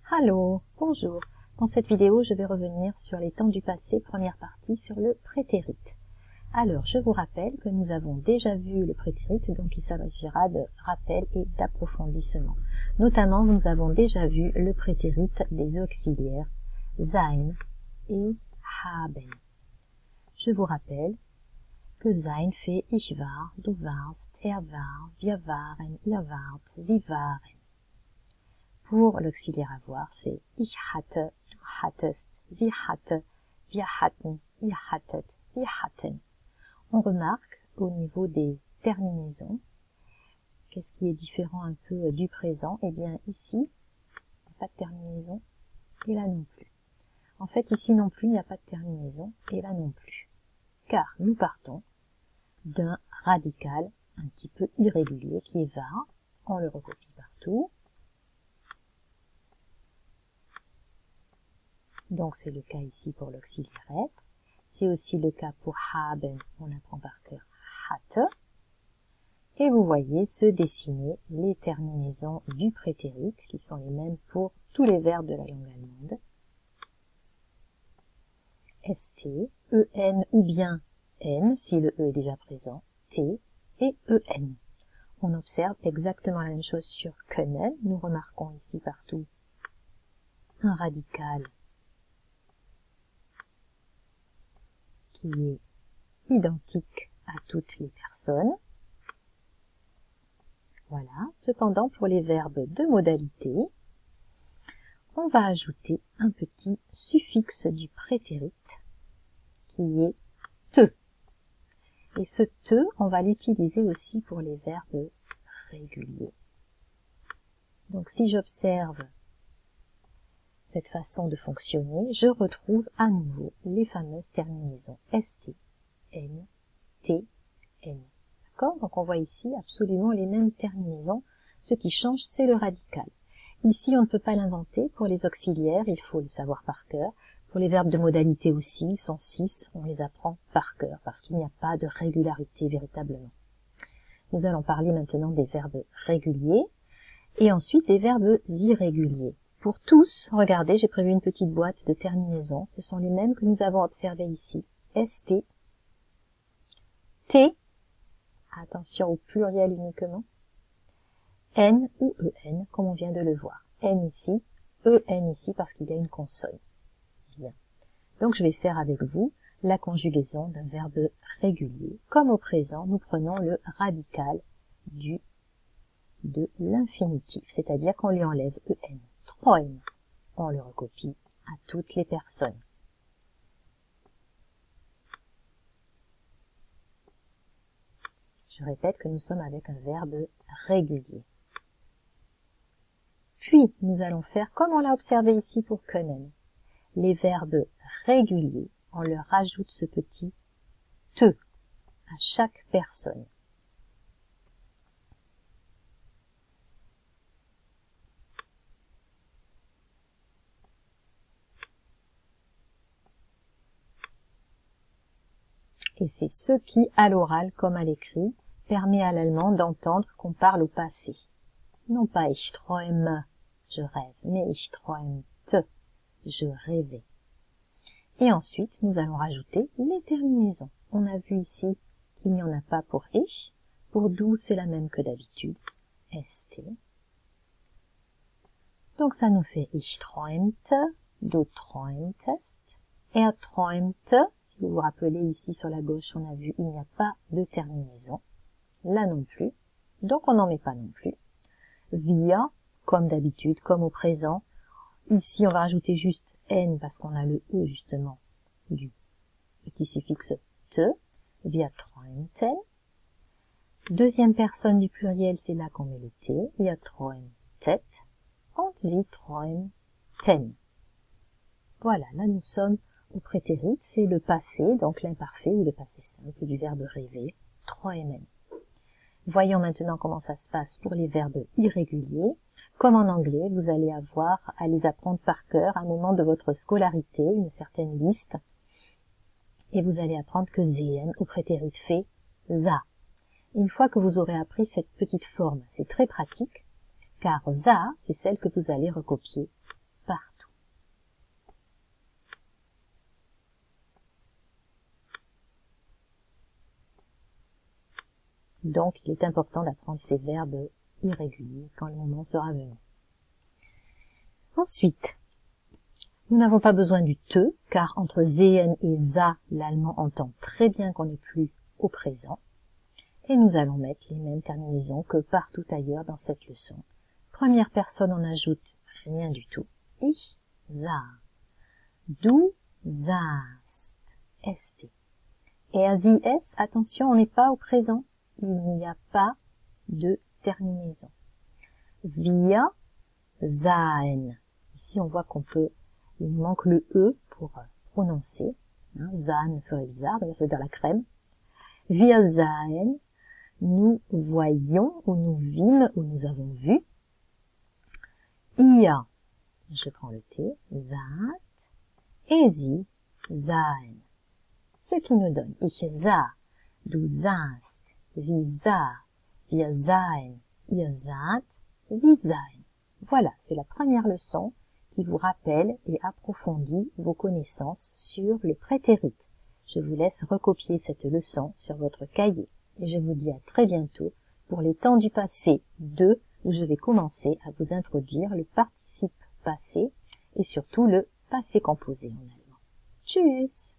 Allô, bonjour. Dans cette vidéo, je vais revenir sur les temps du passé, première partie, sur le prétérit. Alors, je vous rappelle que nous avons déjà vu le prétérit, donc il s'agira de rappel et d'approfondissement. Notamment, nous avons déjà vu le prétérit des auxiliaires sein et haben. Je vous rappelle que sein fait ich war, du warst, er war, wir waren, ihr wart, sie waren. Pour l'auxiliaire avoir, c'est ich hatte, du hattest, sie hatte, wir hatten, ihr hattet, sie hatten. On remarque au niveau des terminaisons, qu'est-ce qui est différent un peu du présent? Eh bien ici, il n'y a pas de terminaison, et là non plus. En fait, ici non plus, il n'y a pas de terminaison, et là non plus. Car nous partons d'un radical un petit peu irrégulier qui est var, on le recopie partout. Donc c'est le cas ici pour l'auxiliaire être. C'est aussi le cas pour haben, on apprend par cœur hatte. Et vous voyez se dessiner les terminaisons du prétérit, qui sont les mêmes pour tous les verbes de la langue allemande. ST, EN ou bien N, si le E est déjà présent, T et EN. On observe exactement la même chose sur können. Nous remarquons ici partout un radical qui est identique à toutes les personnes. Voilà. Cependant, pour les verbes de modalité, on va ajouter un petit suffixe du prétérit qui est te. Et ce te, on va l'utiliser aussi pour les verbes réguliers. Donc si j'observe cette façon de fonctionner, je retrouve à nouveau les fameuses terminaisons ST, N, T, N. D'accord? Donc on voit ici absolument les mêmes terminaisons. Ce qui change, c'est le radical. Ici, on ne peut pas l'inventer. Pour les auxiliaires, il faut le savoir par cœur. Pour les verbes de modalité aussi, ils sont 6, on les apprend par cœur, parce qu'il n'y a pas de régularité véritablement. Nous allons parler maintenant des verbes réguliers, et ensuite des verbes irréguliers. Pour tous, regardez, j'ai prévu une petite boîte de terminaisons. Ce sont les mêmes que nous avons observés ici. ST, T, attention au pluriel uniquement, N ou EN, comme on vient de le voir. N ici, EN ici, parce qu'il y a une consonne. Bien. Donc je vais faire avec vous la conjugaison d'un verbe régulier. Comme au présent, nous prenons le radical de l'infinitif, c'est-à-dire qu'on lui enlève EN. Träumen. On le recopie à toutes les personnes. Je répète que nous sommes avec un verbe régulier. Puis, nous allons faire comme on l'a observé ici pour können. Les verbes réguliers, on leur rajoute ce petit te à chaque personne. Et c'est ce qui, à l'oral comme à l'écrit, permet à l'allemand d'entendre qu'on parle au passé. Non pas ich träume, je rêve, mais ich träumte, je rêvais. Et ensuite, nous allons rajouter les terminaisons. On a vu ici qu'il n'y en a pas pour ich. Pour du, c'est la même que d'habitude. ST. Donc ça nous fait ich träumte, du träumtest, er träumte. Si vous vous rappelez ici sur la gauche, on a vu il n'y a pas de terminaison. Là non plus. Donc on n'en met pas non plus. Wir, comme d'habitude, comme au présent. Ici, on va rajouter juste N parce qu'on a le E justement du petit suffixe te. Wir träumten. Deuxième personne du pluriel, c'est là qu'on met le T. Ihr träumtet. Und sie träumten. Voilà, là nous sommes au prétérit, c'est le passé, donc l'imparfait ou le passé simple du verbe rêver, träumen. Voyons maintenant comment ça se passe pour les verbes irréguliers. Comme en anglais, vous allez avoir à les apprendre par cœur à un moment de votre scolarité, une certaine liste. Et vous allez apprendre que sehen au prétérit fait ça. Une fois que vous aurez appris cette petite forme, c'est très pratique, car ça, c'est celle que vous allez recopier Donc, il est important d'apprendre ces verbes irréguliers quand le moment sera venu. Ensuite, nous n'avons pas besoin du te, car entre sehen et za, l'allemand entend très bien qu'on n'est plus au présent. Et nous allons mettre les mêmes terminaisons que partout ailleurs dans cette leçon. Première personne, on ajoute rien du tout. Ich sah. Du sahst. St. Er, sie, es, attention, on n'est pas au présent. Il n'y a pas de terminaison. Wir sahen. Ici, on voit qu'on peut, il nous manque le E pour prononcer. Sahen ferait bizarre, ça veut dire la crème. Wir sahen. Nous voyons, ou nous vîmes, ou nous avons vu. Ihr, je prends le T, saht, et sie, sahen. Ce qui nous donne ich sah, du sahst, sie sah, wir sahen, ihr saht, sie sahen. Voilà, c'est la première leçon qui vous rappelle et approfondit vos connaissances sur le prétérit. Je vous laisse recopier cette leçon sur votre cahier et je vous dis à très bientôt pour les temps du passé 2 où je vais commencer à vous introduire le participe passé et surtout le passé composé en allemand. Tschüss!